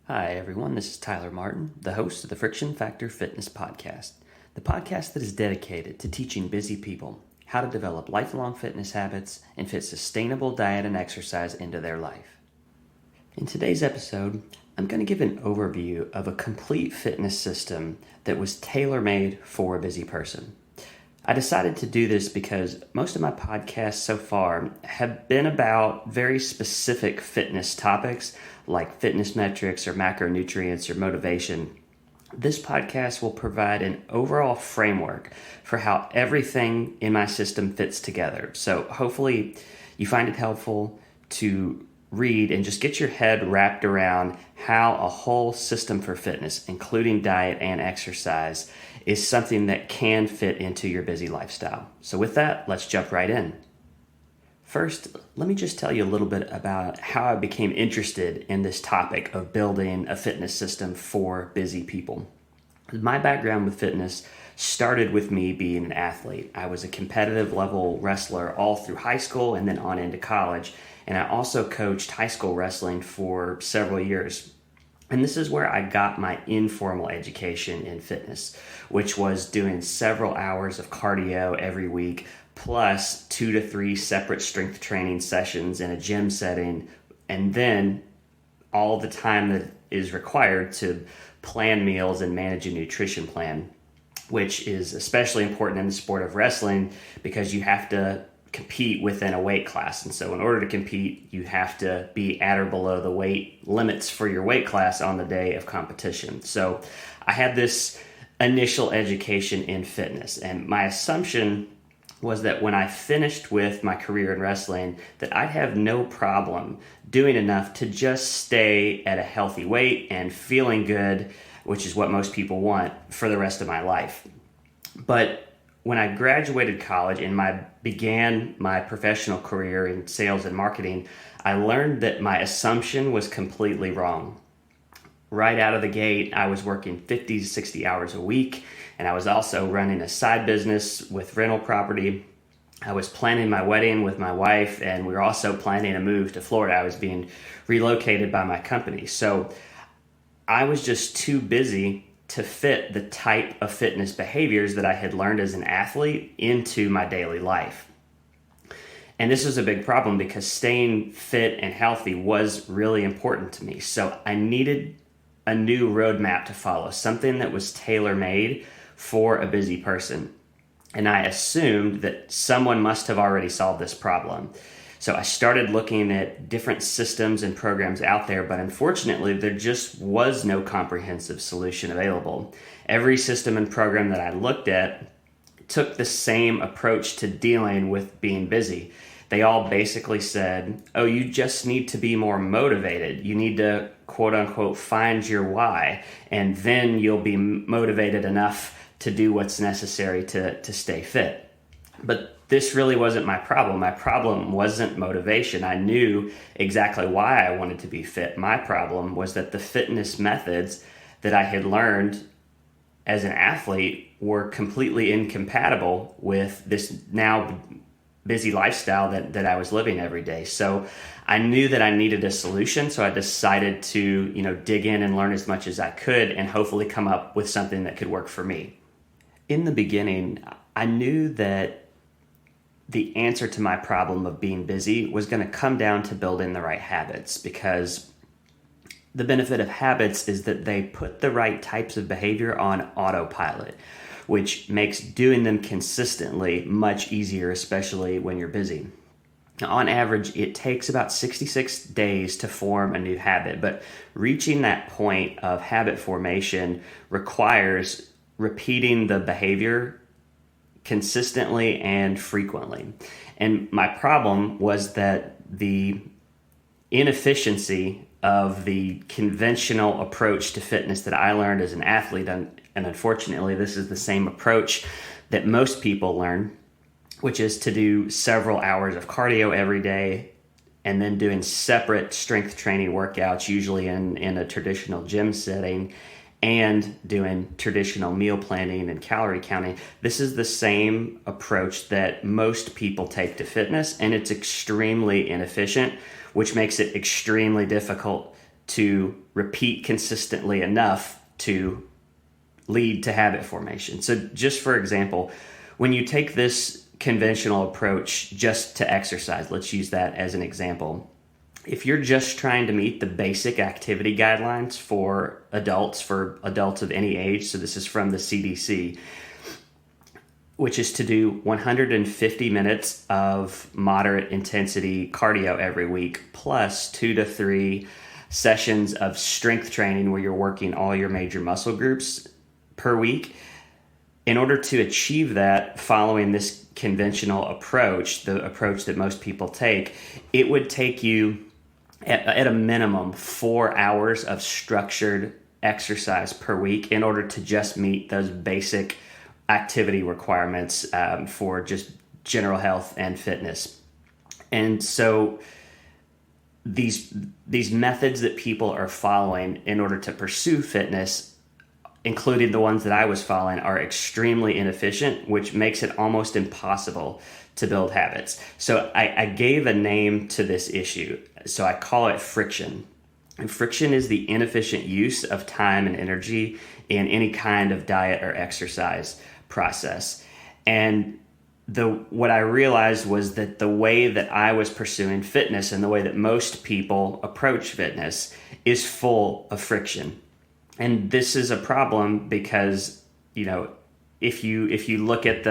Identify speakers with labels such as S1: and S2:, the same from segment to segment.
S1: Hi, everyone. This is Tyler Martin, the host of the Friction Factor Fitness Podcast, the podcast that is dedicated to teaching busy people how to develop lifelong fitness habits and fit sustainable diet and exercise into their life. In today's episode, I'm going to give an overview of a complete fitness system that was tailor-made for a busy person. I decided to do this because most of my podcasts so far have been about very specific fitness topics like fitness metrics or macronutrients or motivation. This podcast will provide an overall framework for how everything in my system fits together. So hopefully you find it helpful to read and just get your head wrapped around how a whole system for fitness, including diet and exercise, is something that can fit into your busy lifestyle. So with that, let's jump right in. First, let me just tell you a little bit about how I became interested in this topic of building a fitness system for busy people. My background with fitness started with me being an athlete. I was a competitive level wrestler all through high school and then on into college. And I also coached high school wrestling for several years. And this is where I got my informal education in fitness, which was doing several hours of cardio every week, plus 2 to 3 separate strength training sessions in a gym setting, and then all the time that is required to plan meals and manage a nutrition plan, which is especially important in the sport of wrestling because you have to compete within a weight class. And so in order to compete, you have to be at or below the weight limits for your weight class on the day of competition. So I had this initial education in fitness, and my assumption was that when I finished with my career in wrestling, that I'd have no problem doing enough to just stay at a healthy weight and feeling good, which is what most people want, for the rest of my life. But when I graduated college and began my professional career in sales and marketing, I learned that my assumption was completely wrong. Right out of the gate, I was working 50 to 60 hours a week, and I was also running a side business with rental property. I was planning my wedding with my wife, and we were also planning a move to Florida. I was being relocated by my company. So I was just too busy to fit the type of fitness behaviors that I had learned as an athlete into my daily life. And this was a big problem because staying fit and healthy was really important to me. So I needed a new roadmap to follow, something that was tailor-made for a busy person. And I assumed that someone must have already solved this problem. So I started looking at different systems and programs out there, but unfortunately, there just was no comprehensive solution available. Every system and program that I looked at took the same approach to dealing with being busy. They all basically said, oh, you just need to be more motivated. You need to, quote unquote, find your why, and then you'll be motivated enough to do what's necessary to stay fit. But this really wasn't my problem. My problem wasn't motivation. I knew exactly why I wanted to be fit. My problem was that the fitness methods that I had learned as an athlete were completely incompatible with this now busy lifestyle that I was living every day. So I knew that I needed a solution. So I decided to, dig in and learn as much as I could and hopefully come up with something that could work for me. In the beginning, I knew that the answer to my problem of being busy was going to come down to building the right habits, because the benefit of habits is that they put the right types of behavior on autopilot, which makes doing them consistently much easier, especially when you're busy. Now, on average, it takes about 66 days to form a new habit, but reaching that point of habit formation requires repeating the behavior consistently and frequently. And my problem was that the inefficiency of the conventional approach to fitness that I learned as an athlete, and unfortunately this is the same approach that most people learn, which is to do several hours of cardio every day and then doing separate strength training workouts, usually in a traditional gym setting, and doing traditional meal planning and calorie counting. This is the same approach that most people take to fitness, and it's extremely inefficient, which makes it extremely difficult to repeat consistently enough to lead to habit formation. So just for example, when you take this conventional approach just to exercise, let's use that as an example. If you're just trying to meet the basic activity guidelines for adults of any age, so this is from the CDC, which is to do 150 minutes of moderate intensity cardio every week, plus 2 to 3 sessions of strength training where you're working all your major muscle groups per week. In order to achieve that, following this conventional approach, the approach that most people take, it would take you at a minimum 4 hours of structured exercise per week in order to just meet those basic activity requirements for just general health and fitness. And so these methods that people are following in order to pursue fitness, including the ones that I was following, are extremely inefficient, which makes it almost impossible to build habits. So I gave a name to this issue. So I call it friction. And friction is the inefficient use of time and energy in any kind of diet or exercise process. And what I realized was that the way that I was pursuing fitness and the way that most people approach fitness is full of friction. And this is a problem because, if you look at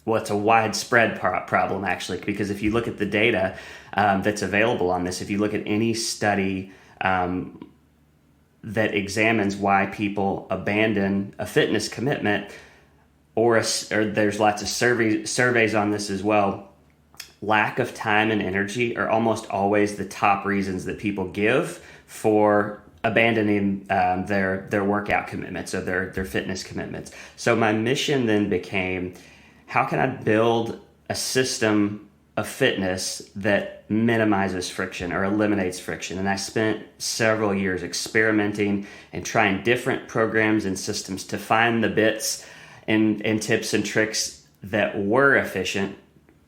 S1: it's a widespread problem actually, because if you look at the data that's available on this, if you look at any study that examines why people abandon a fitness commitment, or there's lots of surveys on this as well, lack of time and energy are almost always the top reasons that people give for abandoning their workout commitments or their fitness commitments. So my mission then became, how can I build a system of fitness that minimizes friction or eliminates friction? And I spent several years experimenting and trying different programs and systems to find the bits and tips and tricks that were efficient,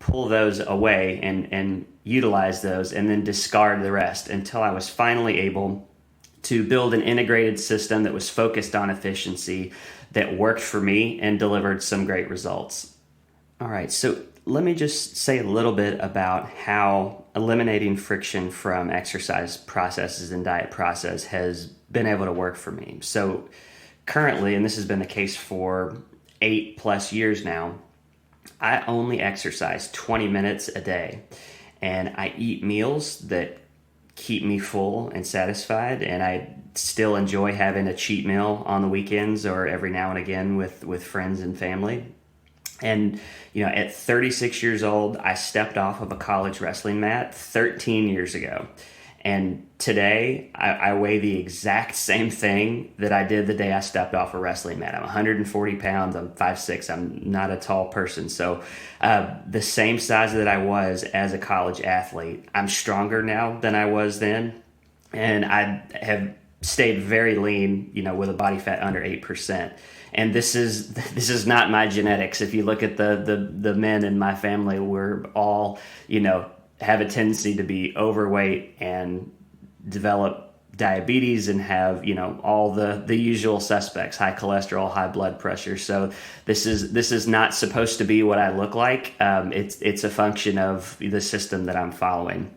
S1: pull those away and utilize those, and then discard the rest until I was finally able to build an integrated system that was focused on efficiency, that worked for me and delivered some great results. All right, so let me just say a little bit about how eliminating friction from exercise processes and diet process has been able to work for me. So currently, and this has been the case for 8+ years now, I only exercise 20 minutes a day, and I eat meals that keep me full and satisfied, and I still enjoy having a cheat meal on the weekends or every now and again with friends and family. And at 36 years old, I stepped off of a college wrestling mat 13 years ago. And today, I weigh the exact same thing that I did the day I stepped off a wrestling mat. I'm 140 pounds, I'm 5'6", I'm not a tall person. So the same size that I was as a college athlete, I'm stronger now than I was then. And I have stayed very lean, with a body fat under 8%. And this is not my genetics. If you look at the men in my family, we're all, have a tendency to be overweight and develop diabetes and have, all the usual suspects, high cholesterol, high blood pressure. So this is not supposed to be what I look like. It's a function of the system that I'm following.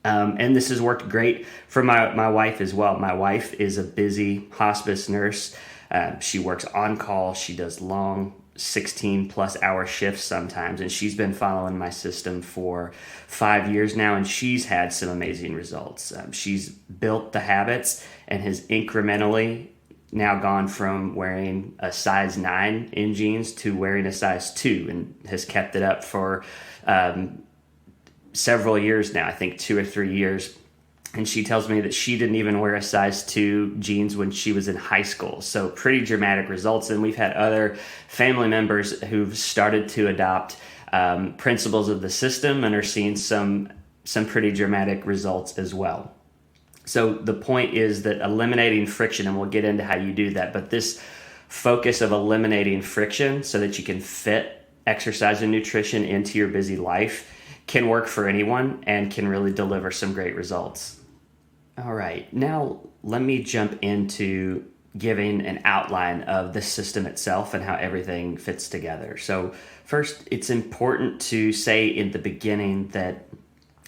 S1: And this has worked great for my wife as well. My wife is a busy hospice nurse. She works on call. She does long 16+ hour shifts sometimes, and she's been following my system for 5 years now, and she's had some amazing results. She's built the habits and has incrementally now gone from wearing a size 9 in jeans to wearing a size 2, and has kept it up for several years now, I think 2 or 3 years. And she tells me that she didn't even wear a size 2 jeans when she was in high school. So pretty dramatic results. And we've had other family members who've started to adopt principles of the system and are seeing some pretty dramatic results as well. So the point is that eliminating friction, and we'll get into how you do that, but this focus of eliminating friction so that you can fit exercise and nutrition into your busy life can work for anyone and can really deliver some great results. All right, now let me jump into giving an outline of the system itself and how everything fits together. So first, it's important to say in the beginning that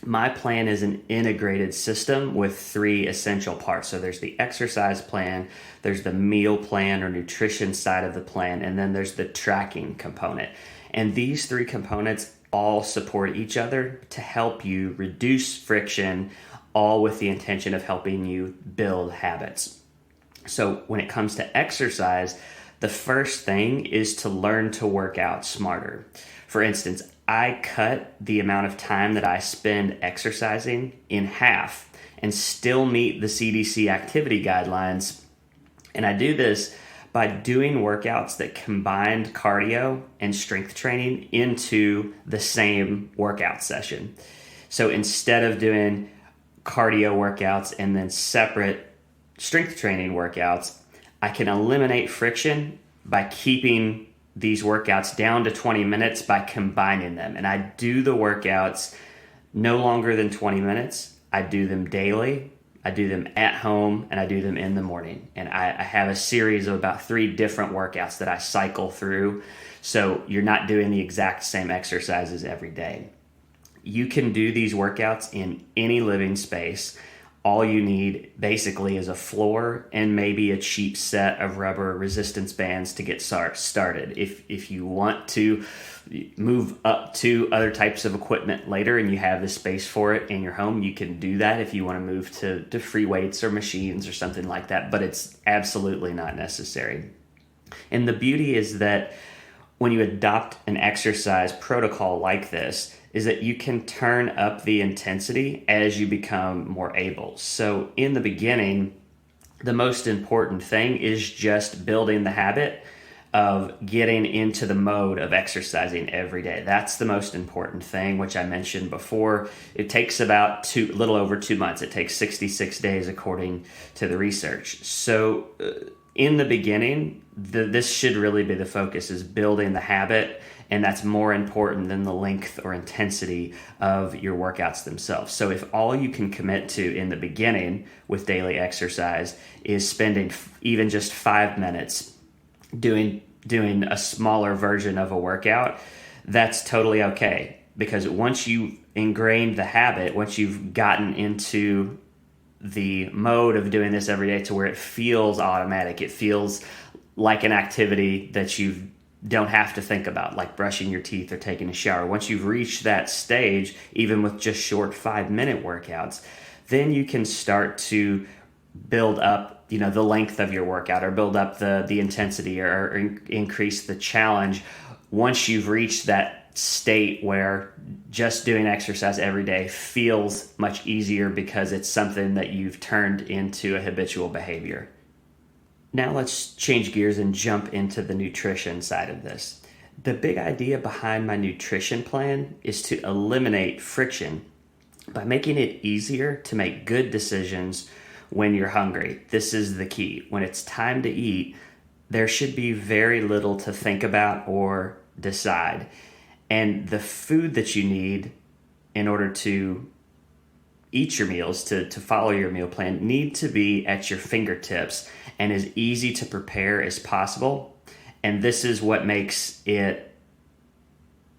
S1: my plan is an integrated system with three essential parts. So there's the exercise plan, there's the meal plan or nutrition side of the plan, and then there's the tracking component. And these three components all support each other to help you reduce friction, all with the intention of helping you build habits. So when it comes to exercise, the first thing is to learn to work out smarter. For instance, I cut the amount of time that I spend exercising in half and still meet the CDC activity guidelines. And I do this by doing workouts that combine cardio and strength training into the same workout session. So instead of doing cardio workouts and then separate strength training workouts, I can eliminate friction by keeping these workouts down to 20 minutes by combining them. And I do the workouts no longer than 20 minutes. I do them daily. I do them at home, and I do them in the morning. And I have a series of about 3 different workouts that I cycle through. So you're not doing the exact same exercises every day. You can do these workouts in any living space. All you need basically is a floor and maybe a cheap set of rubber resistance bands to get started. If you want to move up to other types of equipment later and you have the space for it in your home, you can do that if you want to move to free weights or machines or something like that, but it's absolutely not necessary. And the beauty is that when you adopt an exercise protocol like this, is that you can turn up the intensity as you become more able. So in the beginning, the most important thing is just building the habit of getting into the mode of exercising every day. That's the most important thing, which I mentioned before. It takes about little over 2 months. It takes 66 days according to the research. So in the beginning, this should really be the focus, is building the habit. And that's more important than the length or intensity of your workouts themselves. So if all you can commit to in the beginning with daily exercise is spending even just 5 minutes doing a smaller version of a workout, that's totally okay. Because once you've ingrained the habit, once you've gotten into the mode of doing this every day to where it feels automatic, it feels like an activity that you don't have to think about, like brushing your teeth or taking a shower. Once you've reached that stage, even with just short 5-minute workouts, then you can start to build up, the length of your workout, or build up the intensity, or increase the challenge. Once you've reached that state where just doing exercise every day feels much easier because it's something that you've turned into a habitual behavior. Now let's change gears and jump into the nutrition side of this. The big idea behind my nutrition plan is to eliminate friction by making it easier to make good decisions when you're hungry. This is the key. When it's time to eat, there should be very little to think about or decide. And the food that you need in order to eat your meals, to follow your meal plan, need to be at your fingertips and as easy to prepare as possible. And this is what makes it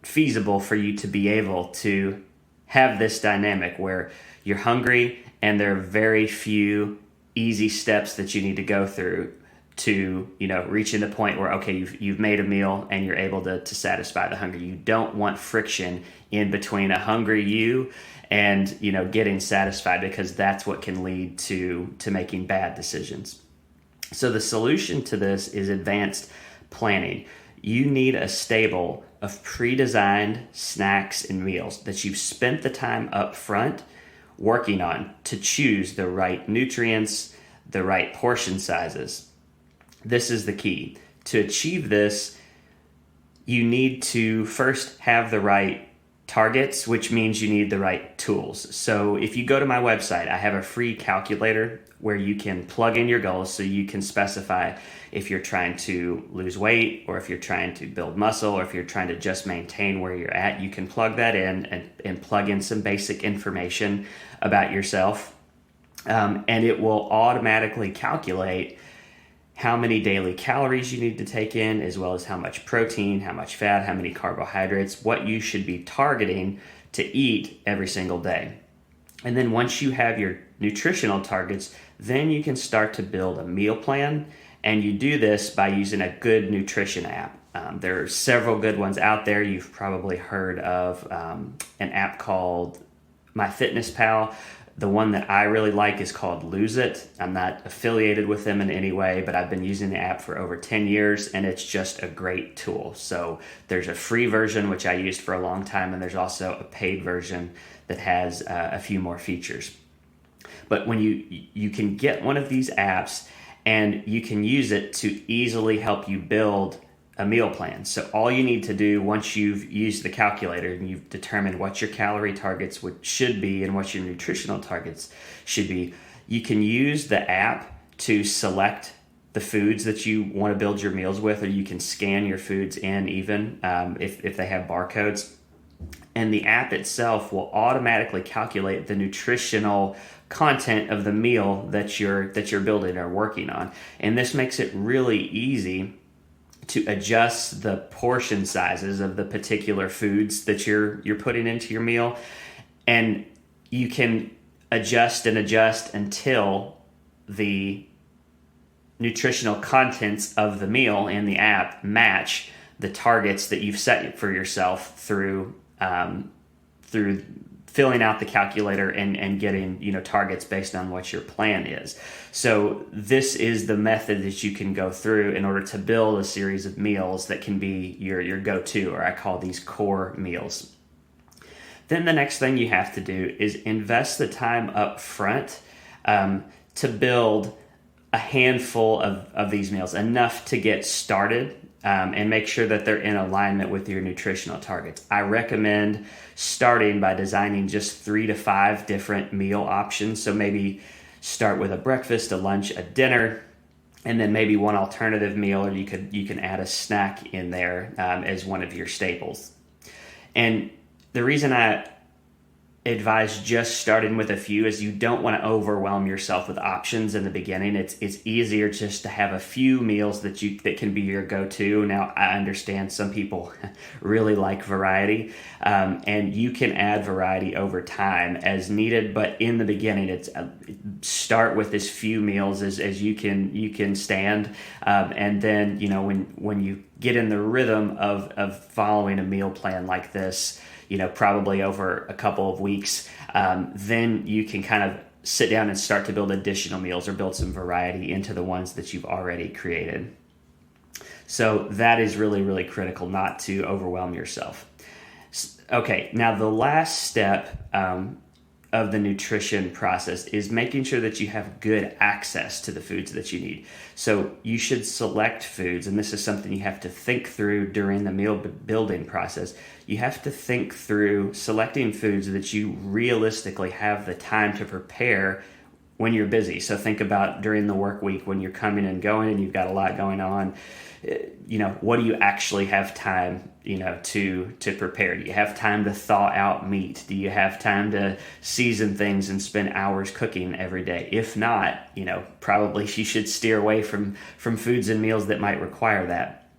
S1: feasible for you to be able to have this dynamic where you're hungry and there are very few easy steps that you need to go through to, reaching the point where, okay, you've made a meal and you're able to satisfy the hunger. You don't want friction in between a hungry you and, getting satisfied, because that's what can lead to making bad decisions. So the solution to this is advanced planning. You need a stable of pre-designed snacks and meals that you've spent the time up front working on to choose the right nutrients, the right portion sizes. This is the key. To achieve this, you need to first have the right targets, which means you need the right tools. So if you go to my website, I have a free calculator where you can plug in your goals, so you can specify if you're trying to lose weight, or if you're trying to build muscle, or if you're trying to just maintain where you're at. You can plug that in and plug in some basic information about yourself. and it will automatically calculate how many daily calories you need to take in, as well as how much protein, how much fat, how many carbohydrates, what you should be targeting to eat every single day. And then once you have your nutritional targets, then you can start to build a meal plan. And you do this by using a good nutrition app. There are several good ones out there. You've probably heard of an app called MyFitnessPal. The one that I really like is called Lose It. I'm not affiliated with them in any way, but I've been using the app for over 10 years, and it's just a great tool. So there's a free version, which I used for a long time, and there's also a paid version that has a few more features. But when you can get one of these apps, and you can use it to easily help you build a meal plan. So all you need to do once you've used the calculator and you've determined what your calorie targets should be and what your nutritional targets should be, you can use the app to select the foods that you want to build your meals with, or you can scan your foods in even if they have barcodes. And the app itself will automatically calculate the nutritional content of the meal that you're building or working on. And this makes it really easy to adjust the portion sizes of the particular foods that you're putting into your meal. And you can adjust until the nutritional contents of the meal in the app match the targets that you've set for yourself through filling out the calculator and getting targets based on what your plan is. So this is the method that you can go through in order to build a series of meals that can be your go-to, or I call these core meals. Then the next thing you have to do is invest the time up front to build a handful of these meals, enough to get started, and make sure that they're in alignment with your nutritional targets. I recommend starting by designing just 3 to 5 different meal options. So maybe start with a breakfast, a lunch, a dinner, and then maybe one alternative meal, or you can add a snack in there as one of your staples. And the reason I advise just starting with a few is you don't want to overwhelm yourself with options in the beginning. It's easier just to have a few meals that can be your go-to. Now, I understand some people really like variety, and you can add variety over time as needed. But in the beginning, it's start with as few meals as you can stand, and then when you get in the rhythm of following a meal plan like this, probably over a couple of weeks, then you can kind of sit down and start to build additional meals or build some variety into the ones that you've already created. So that is really, really critical, not to overwhelm yourself. Okay, now the last step of the nutrition process is making sure that you have good access to the foods that you need. So you should select foods, and this is something you have to think through during the meal building process. You have to think through selecting foods that you realistically have the time to prepare when you're busy. So think about during the work week when you're coming and going and you've got a lot going on. What do you actually have time, to prepare? Do you have time to thaw out meat? Do you have time to season things and spend hours cooking every day? If not, probably you should steer away from foods and meals that might require that.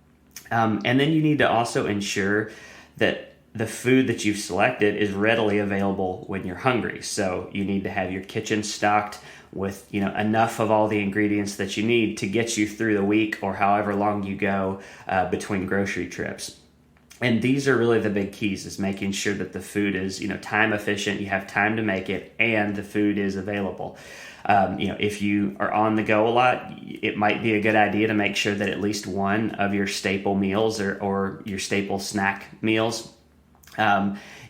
S1: And then you need to also ensure that the food that you've selected is readily available when you're hungry. So you need to have your kitchen stocked with enough of all the ingredients that you need to get you through the week or however long you go between grocery trips. And these are really the big keys, is making sure that the food is time efficient, you have time to make it, and the food is available. If you are on the go a lot, it might be a good idea to make sure that at least one of your staple meals or your staple snack meals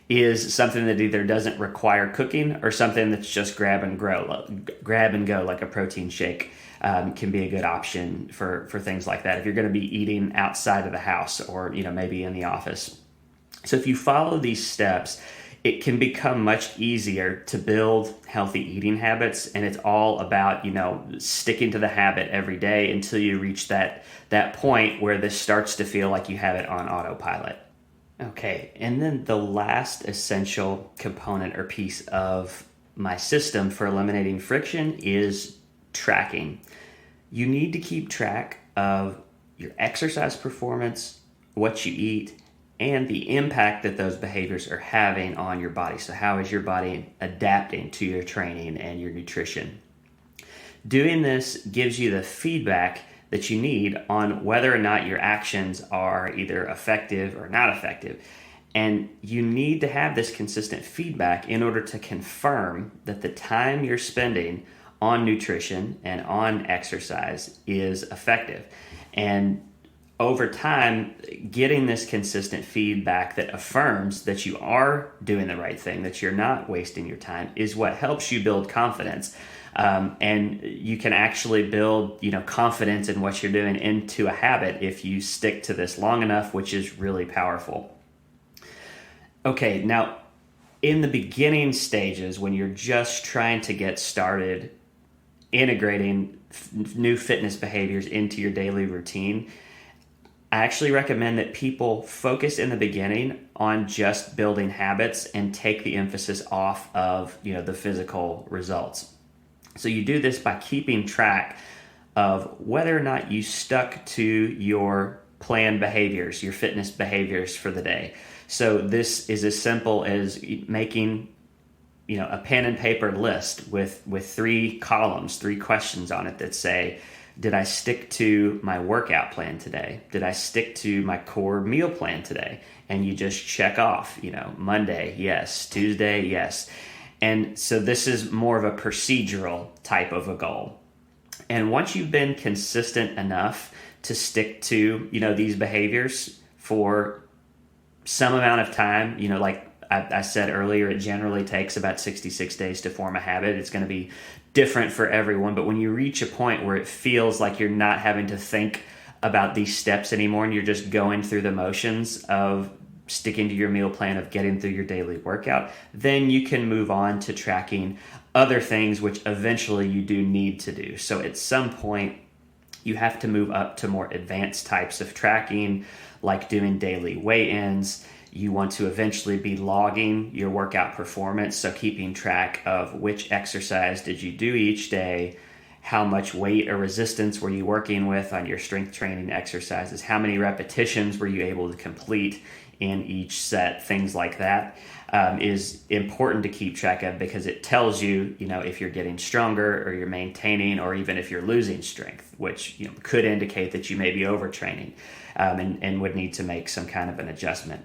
S1: is something that either doesn't require cooking or something that's just grab and go, like a protein shake. Can be a good option for things like that if you're going to be eating outside of the house or maybe in the office. So if you follow these steps, it can become much easier to build healthy eating habits, and it's all about sticking to the habit every day until you reach that point where this starts to feel like you have it on autopilot. Okay, and then the last essential component or piece of my system for eliminating friction is tracking. You need to keep track of your exercise performance, what you eat, and the impact that those behaviors are having on your body. So how is your body adapting to your training and your nutrition? Doing this gives you the feedback that you need on whether or not your actions are either effective or not effective. And you need to have this consistent feedback in order to confirm that the time you're spending on nutrition and on exercise is effective. And over time, getting this consistent feedback that affirms that you are doing the right thing, that you're not wasting your time, is what helps you build confidence. And you can actually build, confidence in what you're doing into a habit if you stick to this long enough, which is really powerful. Okay, now in the beginning stages, when you're just trying to get started integrating new fitness behaviors into your daily routine, I actually recommend that people focus in the beginning on just building habits and take the emphasis off of, the physical results. So you do this by keeping track of whether or not you stuck to your planned behaviors, your fitness behaviors for the day. So this is as simple as making, a pen and paper list with 3 columns, 3 questions on it that say, did I stick to my workout plan today? Did I stick to my core meal plan today? And you just check off, Monday, yes. Tuesday, yes. And so this is more of a procedural type of a goal. And once you've been consistent enough to stick to, these behaviors for some amount of time, like I said earlier, it generally takes about 66 days to form a habit. It's going to be different for everyone, but when you reach a point where it feels like you're not having to think about these steps anymore and you're just going through the motions of sticking to your meal plan, of getting through your daily workout, then you can move on to tracking other things which eventually you do need to do. So at some point, you have to move up to more advanced types of tracking, like doing daily weigh-ins. You want to eventually be logging your workout performance, so keeping track of which exercise did you do each day, how much weight or resistance were you working with on your strength training exercises, how many repetitions were you able to complete in each set. Things like that is important to keep track of, because it tells you, if you're getting stronger or you're maintaining, or even if you're losing strength, which could indicate that you may be overtraining and would need to make some kind of an adjustment.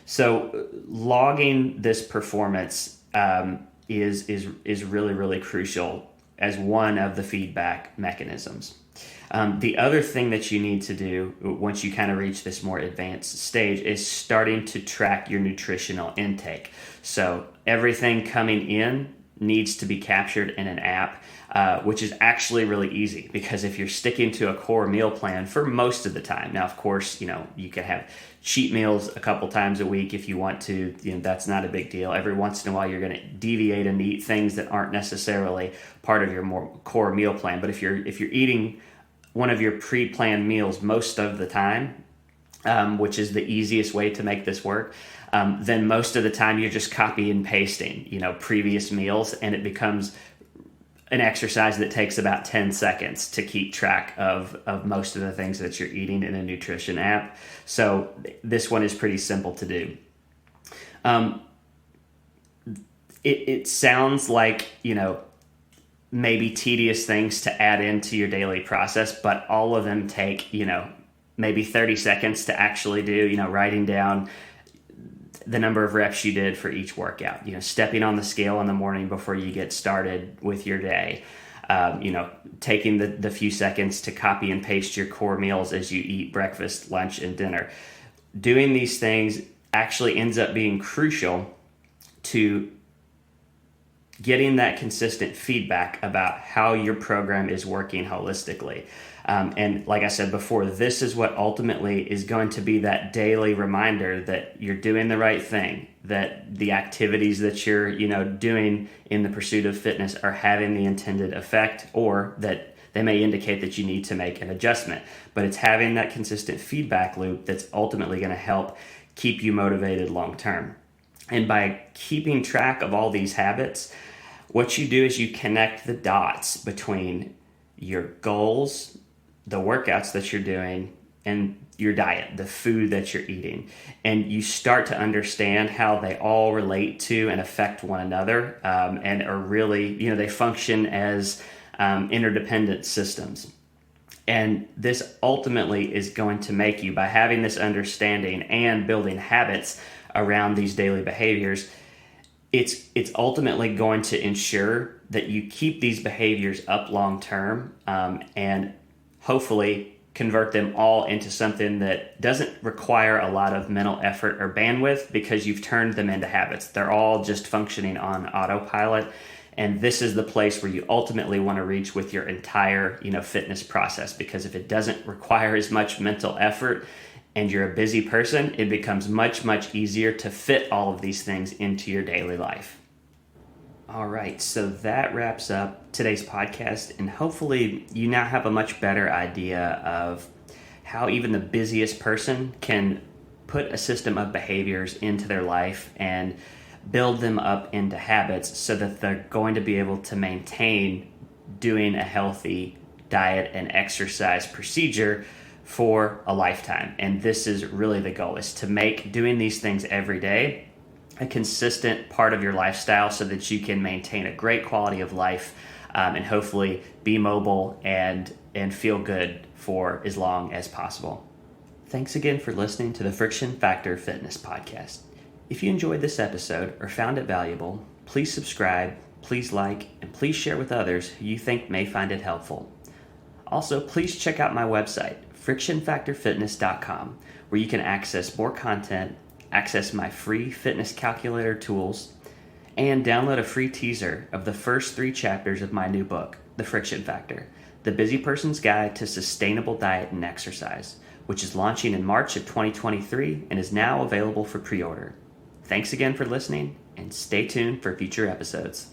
S1: So logging this performance is really, really crucial as one of the feedback mechanisms. The other thing that you need to do once you kind of reach this more advanced stage is starting to track your nutritional intake. So everything coming in needs to be captured in an app, which is actually really easy, because if you're sticking to a core meal plan for most of the time, now of course, you can have cheat meals a couple times a week if you want to, that's not a big deal. Every once in a while, you're going to deviate and eat things that aren't necessarily part of your more core meal plan. But if you're eating one of your pre-planned meals most of the time, which is the easiest way to make this work, then most of the time you're just copy and pasting, previous meals, and it becomes an exercise that takes about 10 seconds to keep track of most of the things that you're eating in a nutrition app. So this one is pretty simple to do. It sounds like, maybe tedious things to add into your daily process, but all of them take, maybe 30 seconds to actually do, writing down the number of reps you did for each workout, stepping on the scale in the morning before you get started with your day, taking the few seconds to copy and paste your core meals as you eat breakfast, lunch, and dinner. Doing these things actually ends up being crucial to getting that consistent feedback about how your program is working holistically. And like I said before, this is what ultimately is going to be that daily reminder that you're doing the right thing, that the activities that you're, doing in the pursuit of fitness are having the intended effect, or that they may indicate that you need to make an adjustment. But it's having that consistent feedback loop that's ultimately going to help keep you motivated long term. And by keeping track of all these habits, what you do is you connect the dots between your goals, the workouts that you're doing, and your diet, the food that you're eating. And you start to understand how they all relate to and affect one another, and are really, they function as interdependent systems. And this ultimately is going to make you, by having this understanding and building habits around these daily behaviors, it's ultimately going to ensure that you keep these behaviors up long term, and hopefully convert them all into something that doesn't require a lot of mental effort or bandwidth, because you've turned them into habits. They're all just functioning on autopilot. And this is the place where you ultimately want to reach with your entire, fitness process, because if it doesn't require as much mental effort and you're a busy person, it becomes much, much easier to fit all of these things into your daily life. All right, so that wraps up today's podcast, and hopefully you now have a much better idea of how even the busiest person can put a system of behaviors into their life and build them up into habits so that they're going to be able to maintain doing a healthy diet and exercise procedure for a lifetime. And this is really the goal, is to make doing these things every day a consistent part of your lifestyle so that you can maintain a great quality of life, and hopefully be mobile and feel good for as long as possible. Thanks again for listening to the Friction Factor Fitness Podcast. If you enjoyed this episode or found it valuable, please subscribe, please like, and please share with others who you think may find it helpful. Also, please check out my website, frictionfactorfitness.com, where you can access more content, access my free fitness calculator tools, and download a free teaser of the first 3 chapters of my new book, The Friction Factor, The Busy Person's Guide to Sustainable Diet and Exercise, which is launching in March of 2023 and is now available for pre-order. Thanks again for listening, and stay tuned for future episodes.